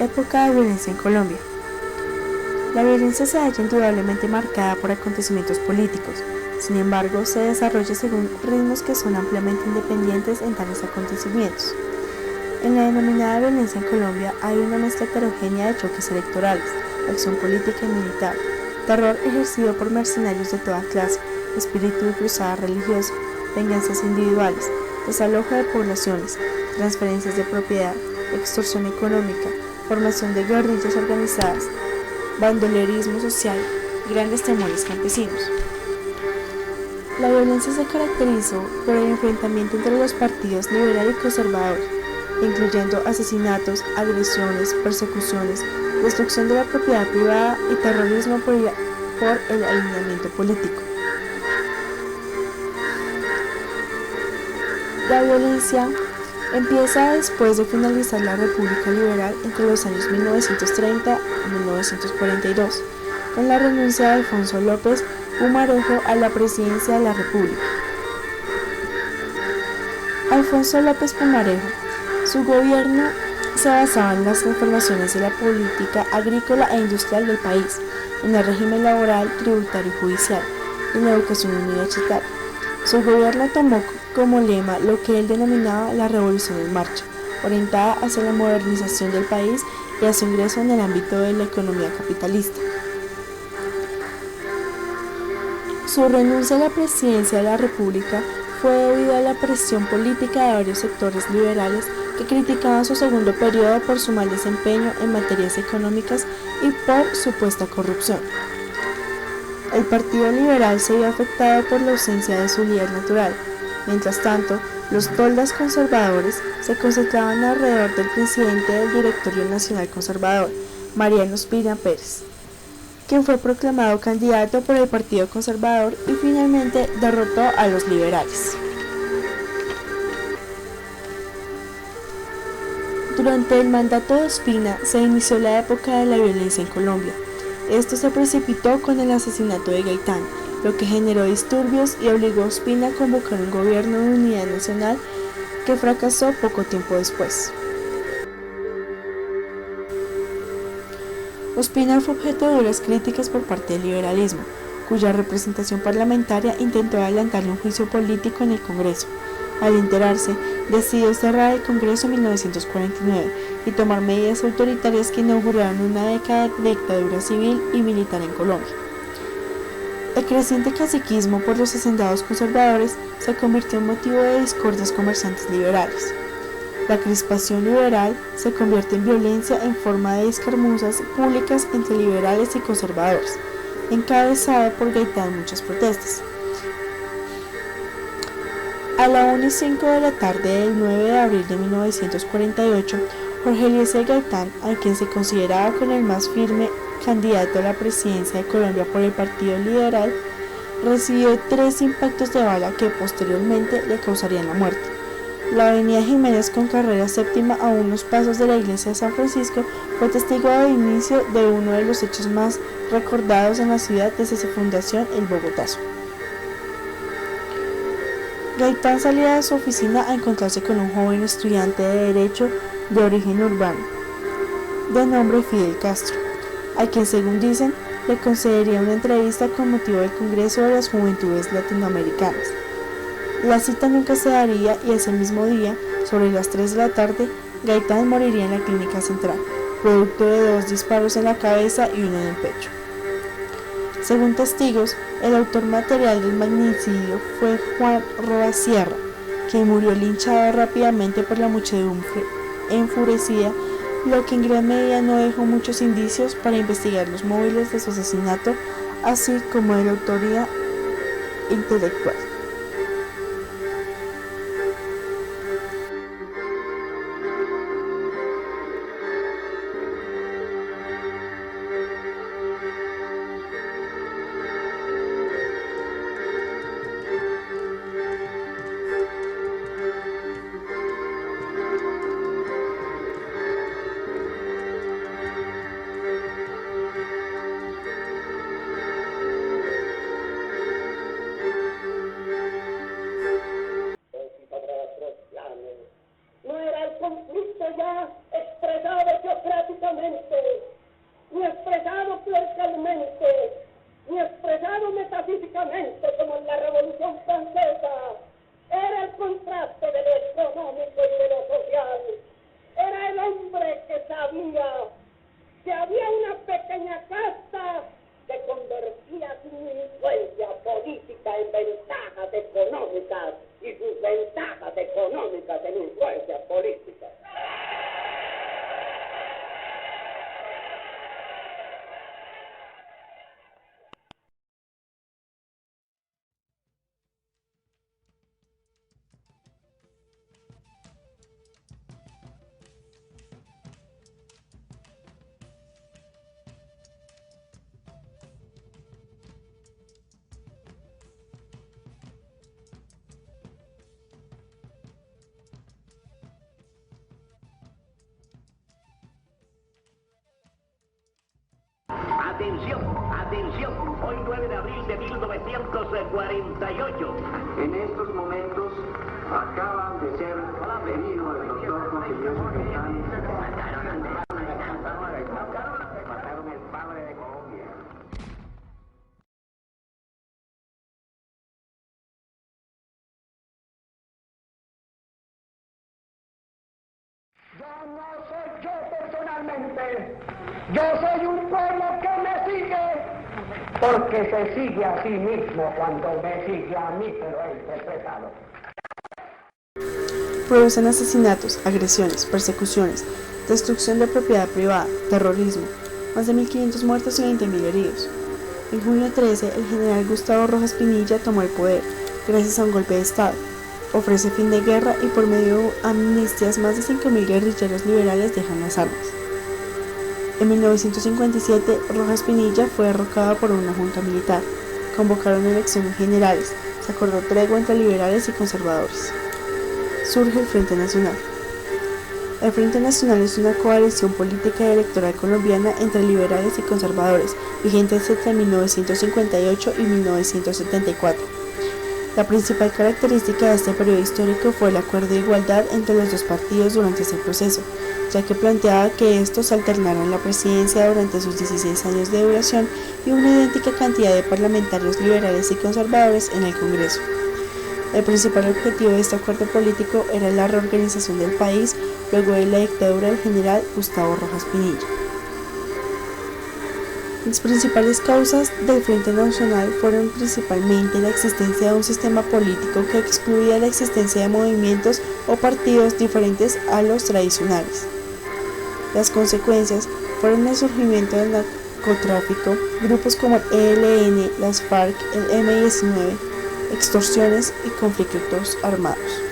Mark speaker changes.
Speaker 1: época de violencia en Colombia. La violencia se halla indudablemente marcada por acontecimientos políticos, sin embargo se desarrolla según ritmos que son ampliamente independientes en tales acontecimientos. En la denominada violencia en Colombia hay una mezcla heterogénea de choques electorales, acción política y militar, terror ejercido por mercenarios de toda clase, espíritu de cruzada religiosa, venganzas individuales, desalojo de poblaciones, transferencias de propiedad, extorsión económica, formación de guerrillas organizadas, bandolerismo social, grandes temores campesinos. La violencia se caracterizó por el enfrentamiento entre los partidos liberal y conservador, incluyendo asesinatos, agresiones, persecuciones, destrucción de la propiedad privada y terrorismo por el alineamiento político. La violencia empieza después de finalizar la República Liberal entre los años 1930 y 1942, con la renuncia de Alfonso López Pumarejo a la presidencia de la República. Alfonso López Pumarejo, su gobierno se basaba en las transformaciones de la política agrícola e industrial del país, en el régimen laboral, tributario y judicial, y en la educación universitaria. Su gobierno tomó como lema lo que él denominaba la Revolución en Marcha, orientada hacia la modernización del país y a su ingreso en el ámbito de la economía capitalista. Su renuncia a la presidencia de la República fue debido a la presión política de varios sectores liberales que criticaban su segundo periodo por su mal desempeño en materias económicas y por supuesta corrupción. El Partido Liberal se vio afectado por la ausencia de su líder natural. Mientras tanto, los toldas conservadores se concentraban alrededor del presidente del Directorio Nacional Conservador, Mariano Ospina Pérez, quien fue proclamado candidato por el Partido Conservador y finalmente derrotó a los liberales. Durante el mandato de Ospina se inició la época de la violencia en Colombia. Esto se precipitó con el asesinato de Gaitán, lo que generó disturbios y obligó a Ospina a convocar un gobierno de unidad nacional que fracasó poco tiempo después. Ospina fue objeto de duras críticas por parte del liberalismo, cuya representación parlamentaria intentó adelantarle un juicio político en el Congreso. Al enterarse, decidió cerrar el Congreso en 1949 y tomar medidas autoritarias que inauguraron una década de dictadura civil y militar en Colombia. El creciente caciquismo por los hacendados conservadores se convirtió en motivo de discordias comerciantes liberales. La crispación liberal se convierte en violencia en forma de escaramuzas públicas entre liberales y conservadores, encabezada por Gaitán muchas protestas. A la 1:05 de la tarde del 9 de abril de 1948, Jorge Eliezer Gaitán, a quien se consideraba con el más firme candidato a la presidencia de Colombia por el Partido Liberal, recibió 3 impactos de bala que posteriormente le causarían la muerte. La avenida Jiménez con carrera séptima a unos pasos de la iglesia de San Francisco fue testigo de inicio de uno de los hechos más recordados en la ciudad desde su fundación, el Bogotazo. Gaitán salía de su oficina a encontrarse con un joven estudiante de Derecho de origen urbano, de nombre Fidel Castro, a quien, según dicen, le concedería una entrevista con motivo del Congreso de las Juventudes Latinoamericanas. La cita nunca se daría y ese mismo día, sobre las 3 de la tarde, Gaitán moriría en la clínica central, producto de 2 disparos en la cabeza y uno en el pecho. Según testigos, el autor material del magnicidio fue Juan Roa Sierra, quien murió linchado rápidamente por la muchedumbre enfurecida, lo que en gran medida no dejó muchos indicios para investigar los móviles de su asesinato, así como de la autoría intelectual.
Speaker 2: francesa era el contraste de lo económico y de lo social. Era el hombre que sabía que había una pequeña casta que convertía su influencia política en ventajas económicas y sus ventajas económicas en influencias políticas.
Speaker 3: Atención, atención, hoy 9 de abril de 1948.
Speaker 4: En estos momentos acaban de ser pedido el doctor Consejero Mataron el padre de Colombia.
Speaker 2: Yo no soy yo personalmente, yo soy un pueblo que me sigue, porque se sigue a sí mismo cuando me sigue a mí, pero he interpretado.
Speaker 1: Producen asesinatos, agresiones, persecuciones, destrucción de propiedad privada, terrorismo, más de 1.500 muertos y 20.000 heridos. En junio 13, el general Gustavo Rojas Pinilla tomó el poder, gracias a un golpe de Estado. Ofrece fin de guerra y por medio de amnistías más de 5.000 guerrilleros liberales dejan las armas. En 1957, Rojas Pinilla fue derrocado por una junta militar. Convocaron elecciones generales. Se acordó tregua entre liberales y conservadores. Surge el Frente Nacional. El Frente Nacional es una coalición política y electoral colombiana entre liberales y conservadores, vigentes entre 1958 y 1974. La principal característica de este periodo histórico fue el acuerdo de igualdad entre los dos partidos durante ese proceso, ya que planteaba que estos alternaran la presidencia durante sus 16 años de duración y una idéntica cantidad de parlamentarios liberales y conservadores en el Congreso. El principal objetivo de este acuerdo político era la reorganización del país luego de la dictadura del general Gustavo Rojas Pinilla. Las principales causas del Frente Nacional fueron principalmente la existencia de un sistema político que excluía la existencia de movimientos o partidos diferentes a los tradicionales. Las consecuencias fueron el surgimiento del narcotráfico, grupos como el ELN, las FARC, el M-19, extorsiones y conflictos armados.